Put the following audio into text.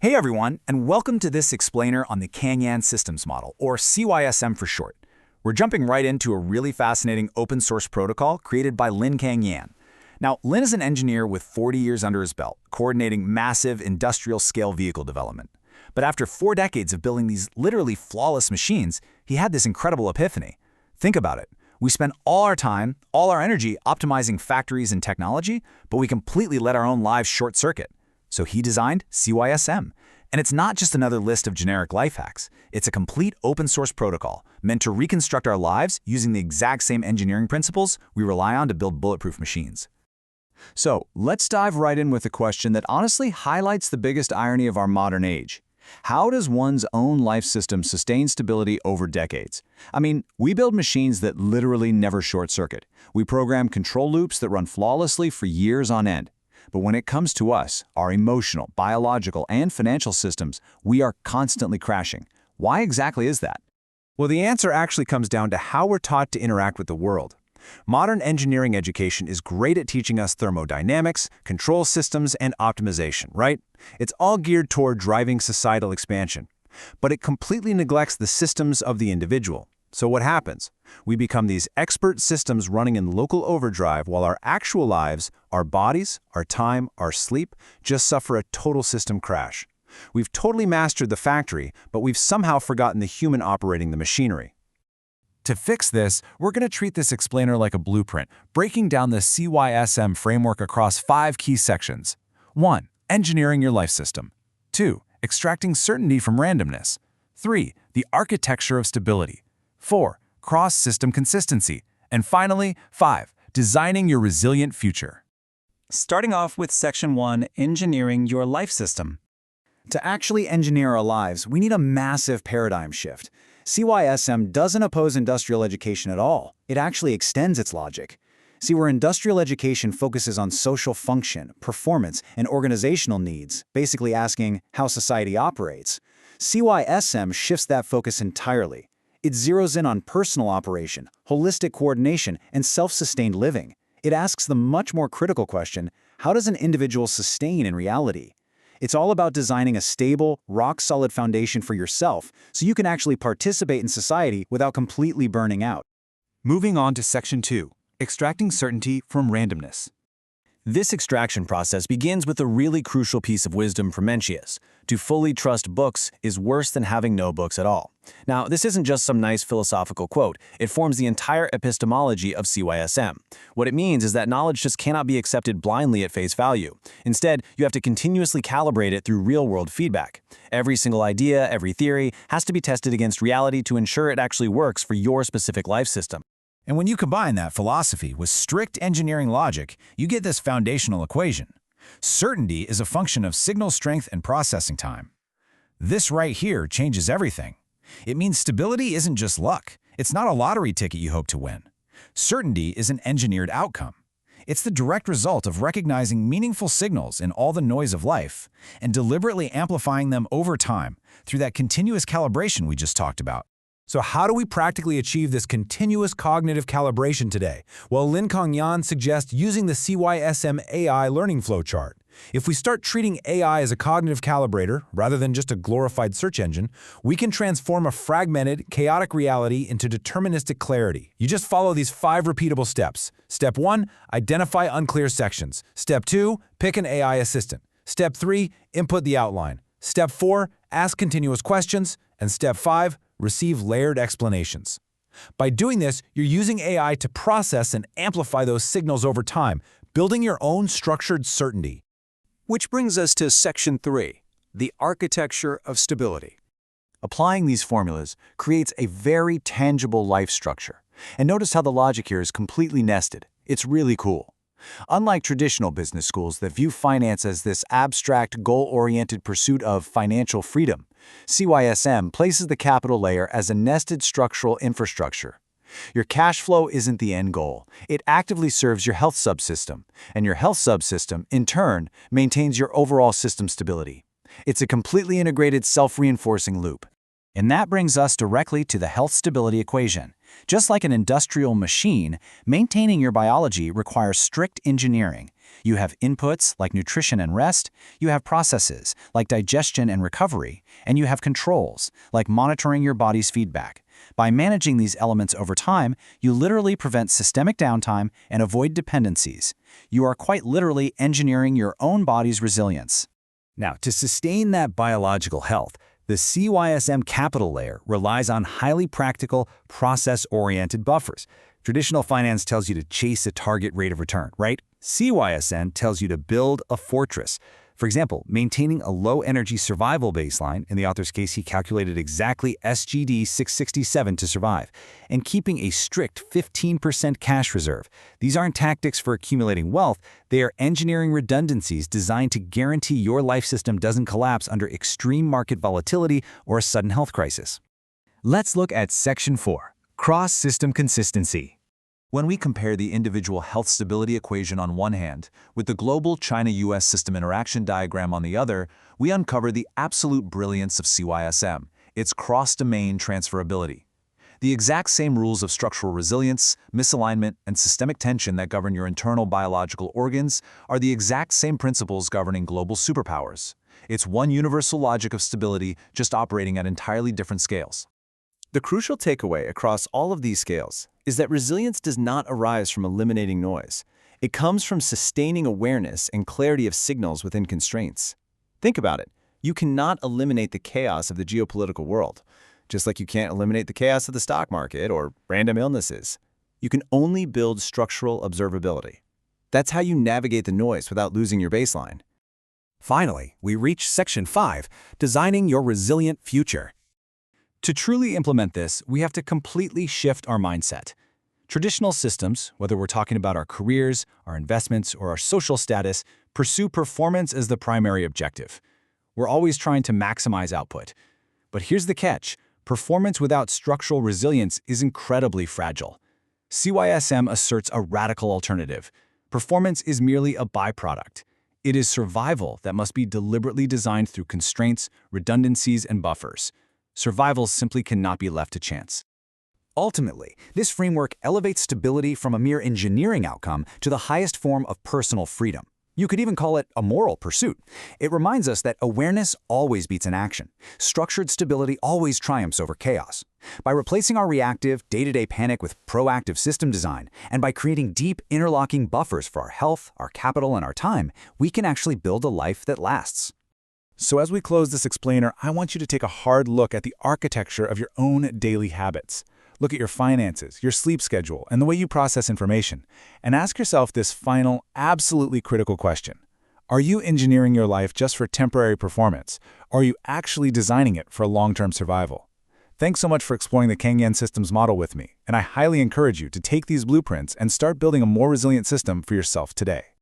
Hey everyone, and welcome to this explainer on the CangYan systems model, or CYSM for short. We're jumping right into a really fascinating open source protocol created by CangYan. Now, Lin is an engineer with 40 years under his belt, coordinating massive industrial scale vehicle development. But after 4 decades of building these literally flawless machines, he had this incredible epiphany. Think about it. We spend all our time, all our energy optimizing factories and technology, but we completely let our own lives short circuit. So he designed CYSM. And it's not just another list of generic life hacks. It's a complete open source protocol meant to reconstruct our lives using the exact same engineering principles we rely on to build bulletproof machines. So let's dive right in with a question that honestly highlights the biggest irony of our modern age. How does one's own life system sustain stability over decades? I mean, we build machines that literally never short circuit. We program control loops that run flawlessly for years on end. But when it comes to us, our emotional, biological, and financial systems, we are constantly crashing. Why exactly is that? Well, the answer actually comes down to how we're taught to interact with the world. Modern engineering education is great at teaching us thermodynamics, control systems, and optimization, right? It's all geared toward driving societal expansion. But it completely neglects the systems of the individual. So what happens? We become these expert systems running in local overdrive while our actual lives, our bodies, our time, our sleep, just suffer a total system crash. We've totally mastered the factory, but we've somehow forgotten the human operating the machinery. To fix this, we're going to treat this explainer like a blueprint, breaking down the CYSM framework across 5 key sections. 1. Engineering your life system. 2. Extracting certainty from randomness. 3. The architecture of stability. 4. Cross-system consistency. And finally, 5. Designing your resilient future. Starting off with Section 1, Engineering Your Life System. To actually engineer our lives, we need a massive paradigm shift. CYSM doesn't oppose industrial education at all. It actually extends its logic. See, where industrial education focuses on social function, performance, and organizational needs, basically asking how society operates, CYSM shifts that focus entirely. It zeroes in on personal operation, holistic coordination, and self-sustained living. It asks the much more critical question, how does an individual sustain in reality? It's all about designing a stable, rock-solid foundation for yourself so you can actually participate in society without completely burning out. Moving on to Section 2, Extracting Certainty from Randomness. This extraction process begins with a really crucial piece of wisdom from Mencius. To fully trust books is worse than having no books at all. Now, this isn't just some nice philosophical quote. It forms the entire epistemology of CYSM. What it means is that knowledge just cannot be accepted blindly at face value. Instead, you have to continuously calibrate it through real-world feedback. Every single idea, every theory, has to be tested against reality to ensure it actually works for your specific life system. And when you combine that philosophy with strict engineering logic, you get this foundational equation. Certainty is a function of signal strength and processing time. This right here changes everything. It means stability isn't just luck. It's not a lottery ticket you hope to win. Certainty is an engineered outcome. It's the direct result of recognizing meaningful signals in all the noise of life and deliberately amplifying them over time through that continuous calibration we just talked about. So how do we practically achieve this continuous cognitive calibration today? Well, CangYan suggests using the CYSM AI learning flow chart. If we start treating AI as a cognitive calibrator, rather than just a glorified search engine, we can transform a fragmented, chaotic reality into deterministic clarity. You just follow these 5 repeatable steps. Step 1, identify unclear sections. Step 2, pick an AI assistant. Step 3, input the outline. Step 4, ask continuous questions. And Step 5, receive layered explanations. By doing this, you're using AI to process and amplify those signals over time, building your own structured certainty. Which brings us to Section 3, the architecture of stability. Applying these formulas creates a very tangible life structure. And notice how the logic here is completely nested. It's really cool. Unlike traditional business schools that view finance as this abstract, goal-oriented pursuit of financial freedom, CYSM places the capital layer as a nested structural infrastructure. Your cash flow isn't the end goal. It actively serves your health subsystem, and your health subsystem, in turn, maintains your overall system stability. It's a completely integrated self-reinforcing loop. And that brings us directly to the health stability equation. Just like an industrial machine, maintaining your biology requires strict engineering. You have inputs like nutrition and rest, you have processes like digestion and recovery, and you have controls like monitoring your body's feedback. By managing these elements over time, you literally prevent systemic downtime and avoid dependencies. You are quite literally engineering your own body's resilience. Now, to sustain that biological health, the CYSM capital layer relies on highly practical, process-oriented buffers. Traditional finance tells you to chase a target rate of return, right? CYSN tells you to build a fortress. For example, maintaining a low-energy survival baseline, in the author's case he calculated exactly SGD 667 to survive, and keeping a strict 15% cash reserve. These aren't tactics for accumulating wealth, they are engineering redundancies designed to guarantee your life system doesn't collapse under extreme market volatility or a sudden health crisis. Let's look at Section 4, Cross-System Consistency. When we compare the individual health stability equation on one hand with the global China-US system interaction diagram on the other, we uncover the absolute brilliance of CYSM, its cross-domain transferability. The exact same rules of structural resilience, misalignment, and systemic tension that govern your internal biological organs are the exact same principles governing global superpowers. It's one universal logic of stability, just operating at entirely different scales. The crucial takeaway across all of these scales is that resilience does not arise from eliminating noise. It comes from sustaining awareness and clarity of signals within constraints. Think about it. You cannot eliminate the chaos of the geopolitical world, just like you can't eliminate the chaos of the stock market or random illnesses. You can only build structural observability. That's how you navigate the noise without losing your baseline. Finally, we reach Section 5, Designing Your Resilient Future. To truly implement this, we have to completely shift our mindset. Traditional systems, whether we're talking about our careers, our investments, or our social status, pursue performance as the primary objective. We're always trying to maximize output. But here's the catch. Performance without structural resilience is incredibly fragile. CYSM asserts a radical alternative. Performance is merely a byproduct. It is survival that must be deliberately designed through constraints, redundancies, and buffers. Survival simply cannot be left to chance. Ultimately, this framework elevates stability from a mere engineering outcome to the highest form of personal freedom. You could even call it a moral pursuit. It reminds us that awareness always beats inaction. Structured stability always triumphs over chaos. By replacing our reactive, day-to-day panic with proactive system design, and by creating deep, interlocking buffers for our health, our capital, and our time, we can actually build a life that lasts. So as we close this explainer, I want you to take a hard look at the architecture of your own daily habits. Look at your finances, your sleep schedule, and the way you process information. And ask yourself this final, absolutely critical question. Are you engineering your life just for temporary performance, or are you actually designing it for long-term survival? Thanks so much for exploring the CangYan systems model with me, and I highly encourage you to take these blueprints and start building a more resilient system for yourself today.